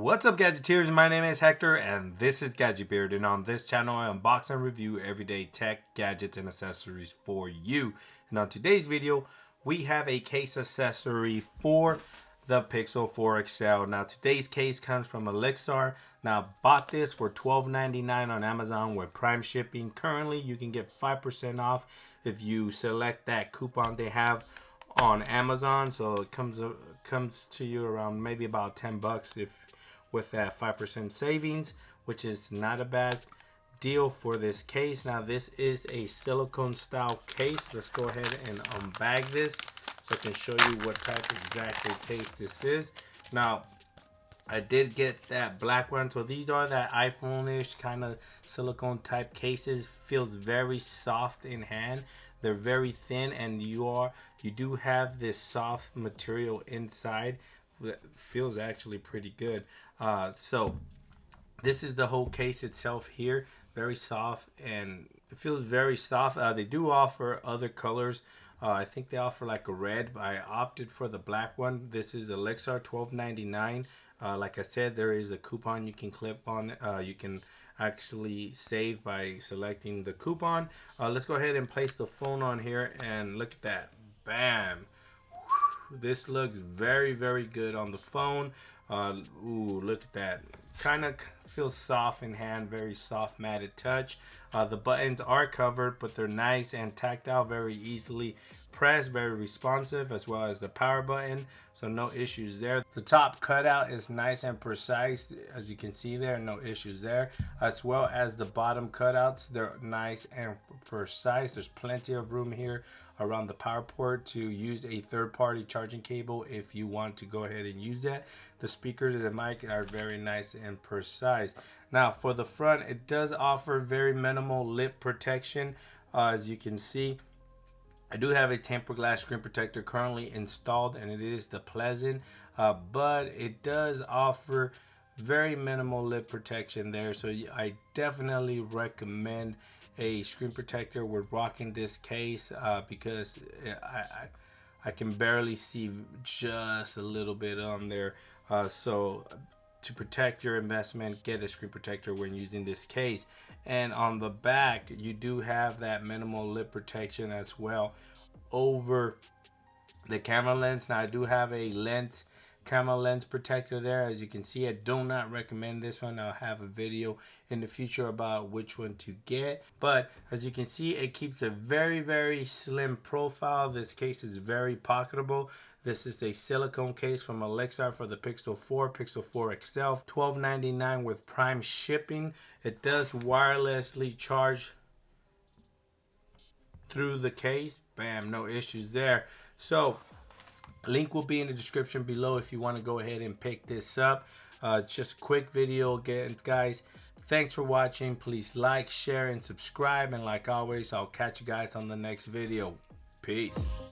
What's up, Gadgeteers? My name is Hector and this is Gadget Beard, and on this channel I unbox and review everyday tech, gadgets, and accessories for you. And on today's video we have a case accessory for the Pixel 4 XL. Now today's case comes from Olixar. Now I bought this for $12.99 on Amazon with Prime shipping. Currently you can get 5% off if you select that coupon they have on Amazon, so it comes to you around maybe about 10 bucks if with that 5% savings, which is not a bad deal for this case. Now this is a silicone style case. Let's go ahead and unbag this so I can show you what type of exactly case this is. Now I did get that black one, so these are that iPhone-ish kind of silicone type cases. Feels very soft in hand. They're very thin, and you do have this soft material inside that feels actually pretty good. So this is the whole case itself here. Very soft, and it feels very soft. They do offer other colors. I think they offer like a red, but I opted for the black one. This is Olixar, $12.99. Like I said, there is a coupon you can clip on. You can actually save by selecting the coupon. Let's go ahead and place the phone on here and look at that. Bam! This looks very, very good on the phone. Ooh, look at that. Kind of feels soft in hand, very soft matted touch. The buttons are covered, but they're nice and tactile, very easily pressed, very responsive, as well as the power button, so no issues there. The top cutout is nice and precise, as you can see there, no issues there, as well as the bottom cutouts. They're nice and precise. There's plenty of room here around the power port to use a third-party charging cable if you want to go ahead and use that. The speakers and the mic are very nice and precise. Now for the front, it does offer very minimal lip protection. As you can see, I do have a tempered glass screen protector currently installed, and it is the Pleasant, but it does offer very minimal lip protection there, so I definitely recommend a screen protector with rocking this case, because I can barely see just a little bit on there. So to protect your investment, get a screen protector when using this case. And on the back, you do have that minimal lip protection as well over the camera lens. Now I do have a camera lens protector there. As you can see, I do not recommend this one. I'll have a video in the future about which one to get, but as you can see, it keeps a very, very slim profile. This case is very pocketable. This is a silicone case from Olixar for the Pixel 4, Pixel 4 XL, $12.99 with Prime shipping. It does wirelessly charge through the case. Bam, no issues there. So link will be in the description below if you want to go ahead and pick this up. It's just a quick video again, guys. Thanks for watching. Please like, share, and subscribe. And like always, I'll catch you guys on the next video. Peace.